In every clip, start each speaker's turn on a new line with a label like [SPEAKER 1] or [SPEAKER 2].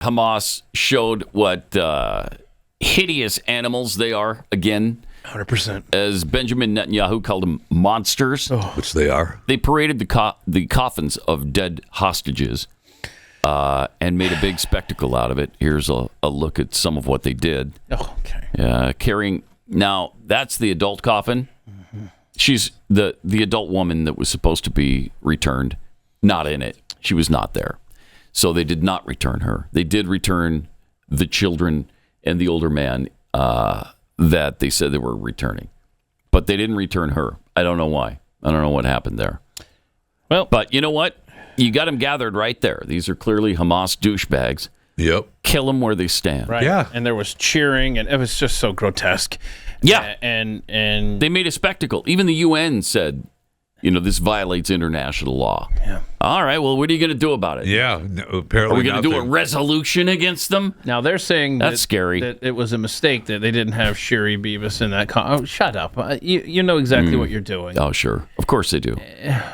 [SPEAKER 1] Hamas showed what hideous animals they are again.
[SPEAKER 2] 100%.
[SPEAKER 1] As Benjamin Netanyahu called them, monsters.
[SPEAKER 3] Which they are.
[SPEAKER 1] They paraded the coffins of dead hostages and made a big spectacle out of it. Here's a look at some of what they did.
[SPEAKER 2] Oh, okay.
[SPEAKER 1] Carrying. Now, that's the adult coffin. Mm-hmm. She's the adult woman that was supposed to be returned. Not in it. She was not there. So they did not return her. They did return the children and the older man that they said they were returning. But they didn't return her. I don't know why. I don't know what happened there.
[SPEAKER 2] Well,
[SPEAKER 1] but you know what? You got them gathered right there. These are clearly Hamas douchebags.
[SPEAKER 3] Yep.
[SPEAKER 1] Kill them where they stand.
[SPEAKER 2] Right.
[SPEAKER 3] Yeah.
[SPEAKER 2] And there was cheering, and it was just so grotesque.
[SPEAKER 1] Yeah.
[SPEAKER 2] And
[SPEAKER 1] they made a spectacle. Even the UN said, this violates international law.
[SPEAKER 2] Yeah.
[SPEAKER 1] All right, well, what are you going to do about it?
[SPEAKER 3] Yeah, apparently.
[SPEAKER 1] Are we going to do a resolution against them?
[SPEAKER 2] Now they're saying
[SPEAKER 1] that's scary.
[SPEAKER 2] That it was a mistake that they didn't have Sherry Bibas in that. Oh, shut up! You know exactly what you're doing.
[SPEAKER 1] Oh, sure, of course they do.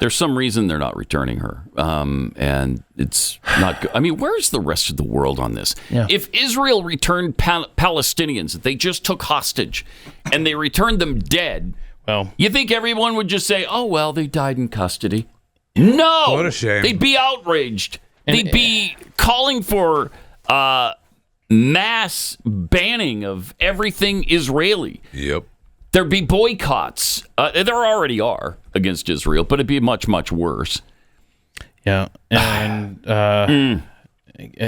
[SPEAKER 1] There's some reason they're not returning her, and it's not good. I mean, where's the rest of the world on this?
[SPEAKER 2] Yeah.
[SPEAKER 1] If Israel returned Palestinians that they just took hostage, and they returned them dead.
[SPEAKER 2] Well,
[SPEAKER 1] you think everyone would just say, "Oh, well, they died in custody"? No,
[SPEAKER 3] what a shame.
[SPEAKER 1] They'd be outraged. They'd be calling for mass banning of everything Israeli.
[SPEAKER 3] Yep.
[SPEAKER 1] There'd be boycotts. There already are against Israel, but it'd be much, much worse.
[SPEAKER 2] Yeah, and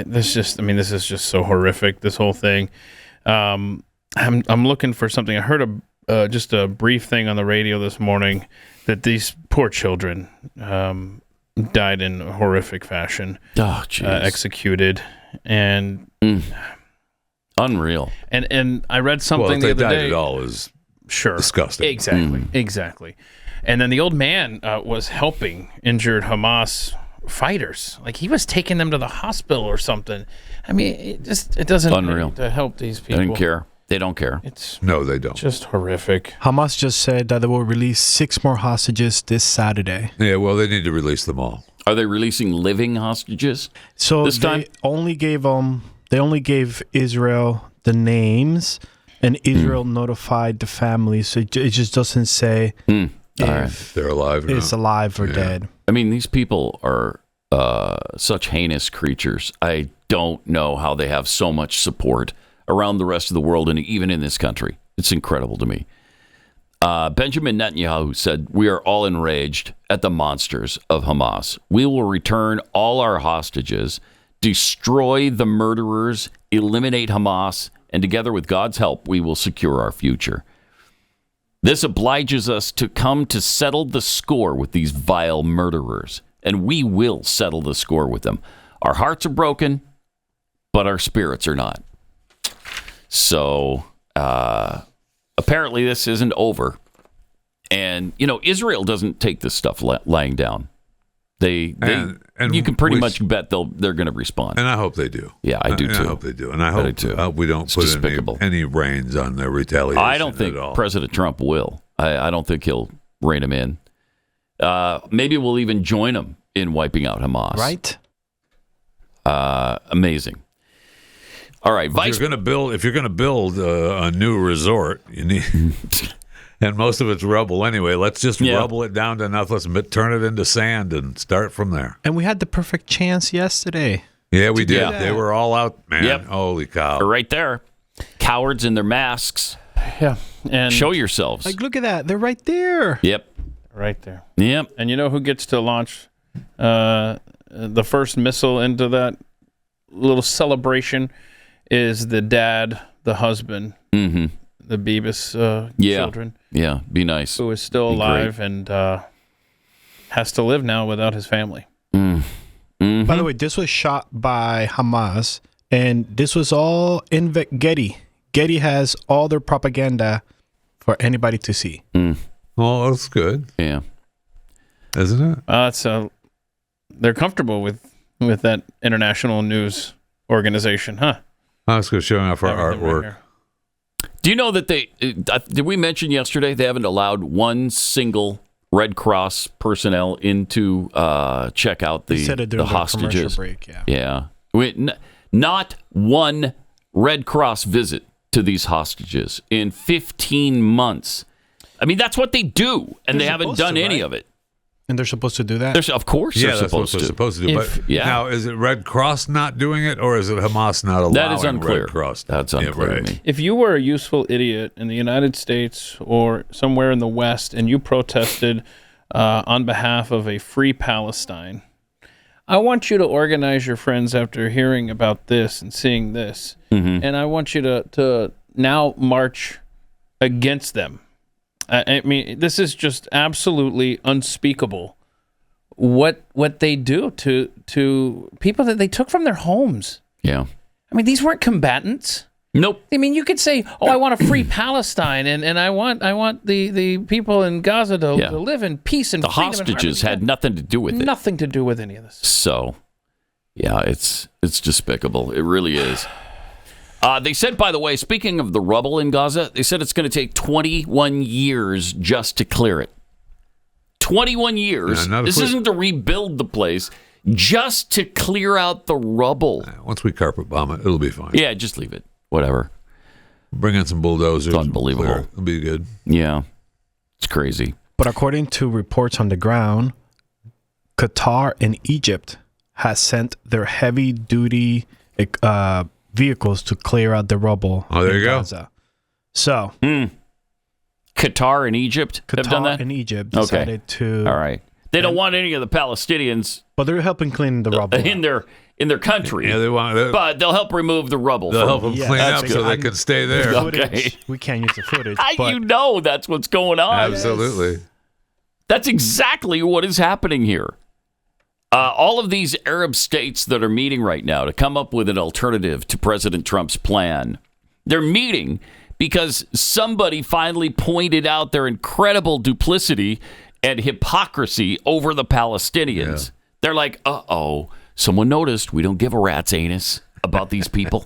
[SPEAKER 2] this is just so horrific. This whole thing. I'm looking for something. I heard just a brief thing on the radio this morning that these poor children died in horrific fashion.
[SPEAKER 1] Oh, jeez.
[SPEAKER 2] Executed. And
[SPEAKER 1] unreal.
[SPEAKER 2] And I read something the other day.
[SPEAKER 3] Well, if they died at all is disgusting.
[SPEAKER 2] Exactly. And then the old man was helping injured Hamas fighters. Like he was taking them to the hospital or something. I mean, it doesn't
[SPEAKER 1] unreal
[SPEAKER 2] to help these people.
[SPEAKER 1] They don't care. They don't care.
[SPEAKER 3] No, they don't.
[SPEAKER 2] Just horrific.
[SPEAKER 4] Hamas just said that they will release 6 more hostages this Saturday.
[SPEAKER 3] Yeah, well, they need to release them all.
[SPEAKER 1] Are they releasing living hostages?
[SPEAKER 4] So
[SPEAKER 1] this time?
[SPEAKER 4] They only gave Israel the names, and Israel notified the families. So it just doesn't say if
[SPEAKER 3] they're alive or
[SPEAKER 4] it's alive or dead.
[SPEAKER 1] I mean, these people are such heinous creatures. I don't know how they have so much support around the rest of the world and even in this country. It's incredible to me. Benjamin Netanyahu said, "We are all enraged at the monsters of Hamas. We will return all our hostages, destroy the murderers, eliminate Hamas, and together with God's help, we will secure our future. This obliges us to come to settle the score with these vile murderers, and we will settle the score with them. Our hearts are broken, but our spirits are not." So apparently this isn't over. And, Israel doesn't take this stuff lying down. You can pretty much bet they're going to respond.
[SPEAKER 3] And I hope they do.
[SPEAKER 1] Yeah, I do too.
[SPEAKER 3] I hope they do. And I hope we don't put any reins on their retaliation.
[SPEAKER 1] I don't think President Trump will. I don't think he'll rein them in. Maybe we'll even join him in wiping out Hamas.
[SPEAKER 4] Right?
[SPEAKER 1] Amazing. All right,
[SPEAKER 3] if you're going to build a new resort, you need, and most of it's rubble anyway. Let's just rubble it down to enough. Let's turn it into sand and start from there.
[SPEAKER 4] And we had the perfect chance yesterday.
[SPEAKER 3] Yeah, we did. They were all out, man.
[SPEAKER 1] Yep.
[SPEAKER 3] Holy cow!
[SPEAKER 1] They're right there, cowards in their masks.
[SPEAKER 2] Yeah, and
[SPEAKER 1] show yourselves.
[SPEAKER 4] Like, look at that. They're right there.
[SPEAKER 1] Yep,
[SPEAKER 2] right there.
[SPEAKER 1] Yep.
[SPEAKER 2] And you know who gets to launch the first missile into that little celebration? Is the dad, the husband, the Bibas children.
[SPEAKER 1] Yeah, be nice.
[SPEAKER 2] Who is still alive and has to live now without his family.
[SPEAKER 1] Mm-hmm.
[SPEAKER 4] By the way, this was shot by Hamas, and this was all in Getty. Getty has all their propaganda for anybody to see.
[SPEAKER 3] Well, that's good.
[SPEAKER 1] Yeah.
[SPEAKER 3] Isn't it?
[SPEAKER 2] They're comfortable with that international news organization, huh?
[SPEAKER 3] Let's go showing off our artwork.
[SPEAKER 2] Right.
[SPEAKER 1] Do you know that did we mention yesterday they haven't allowed one single Red Cross personnel in to check out the hostages?
[SPEAKER 4] Break,
[SPEAKER 1] yeah. Not one Red Cross visit to these hostages in 15 months. I mean, that's what they do, and they haven't done any of it.
[SPEAKER 4] And they're supposed to do that?
[SPEAKER 1] Of course they're supposed to.
[SPEAKER 3] They're supposed to do. But now, is it Red Cross not doing it, or is it Hamas not allowing
[SPEAKER 1] that is unclear.
[SPEAKER 3] Red Cross?
[SPEAKER 1] That's unclear to me.
[SPEAKER 2] If you were a useful idiot in the United States or somewhere in the West and you protested on behalf of a free Palestine, I want you to organize your friends after hearing about this and seeing this, and I want you to now march against them. I mean, this is just absolutely unspeakable. What they do to people that they took from their homes.
[SPEAKER 1] Yeah.
[SPEAKER 2] I mean, these weren't combatants.
[SPEAKER 1] Nope.
[SPEAKER 2] I mean, you could say, "Oh, I want a free Palestine, and I want the people in Gaza to live in peace and freedom."
[SPEAKER 1] The hostages had nothing to do with it.
[SPEAKER 2] Nothing to do with any of this.
[SPEAKER 1] So, yeah, it's despicable. It really is. They said, by the way, speaking of the rubble in Gaza, they said it's going to take 21 years just to clear it. 21 years. This isn't to rebuild the place, just to clear out the rubble.
[SPEAKER 3] Once we carpet bomb it, it'll be fine.
[SPEAKER 1] Yeah, just leave it. Whatever.
[SPEAKER 3] Bring in some bulldozers.
[SPEAKER 1] It's unbelievable.
[SPEAKER 3] It'll be good.
[SPEAKER 1] Yeah. It's crazy.
[SPEAKER 4] But according to reports on the ground, Qatar and Egypt has sent their heavy-duty vehicles to clear out the rubble.
[SPEAKER 3] Oh, there you
[SPEAKER 4] Gaza. So,
[SPEAKER 1] Qatar and Egypt have done that?
[SPEAKER 4] Qatar and Egypt decided to.
[SPEAKER 1] All right. They don't want any of the Palestinians,
[SPEAKER 4] but they're helping clean the rubble
[SPEAKER 1] in their country.
[SPEAKER 3] Yeah, they want.
[SPEAKER 1] But they'll help remove the rubble.
[SPEAKER 3] They'll help them clean up so they can stay there.
[SPEAKER 1] Okay.
[SPEAKER 4] We can't use the footage.
[SPEAKER 1] But you know that's what's going on.
[SPEAKER 3] Absolutely.
[SPEAKER 1] That's exactly what is happening here. All of these Arab states that are meeting right now to come up with an alternative to President Trump's plan, they're meeting because somebody finally pointed out their incredible duplicity and hypocrisy over the Palestinians. Yeah. They're like, uh-oh, someone noticed we don't give a rat's anus about these people.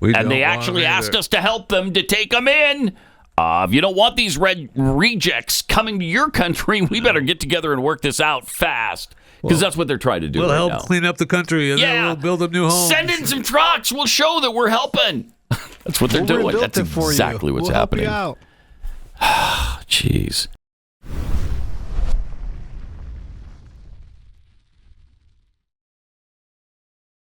[SPEAKER 1] And they actually asked us to help them to take them in. If you don't want these red rejects coming to your country, we better get together and work this out fast. Because that's what they're trying to do.
[SPEAKER 3] We'll
[SPEAKER 1] help
[SPEAKER 3] clean up the country and then we'll build them new homes.
[SPEAKER 1] Send in some trucks. We'll show that we're helping. That's what they're doing. That's exactly what's happening.
[SPEAKER 4] Help you out.
[SPEAKER 1] Jeez.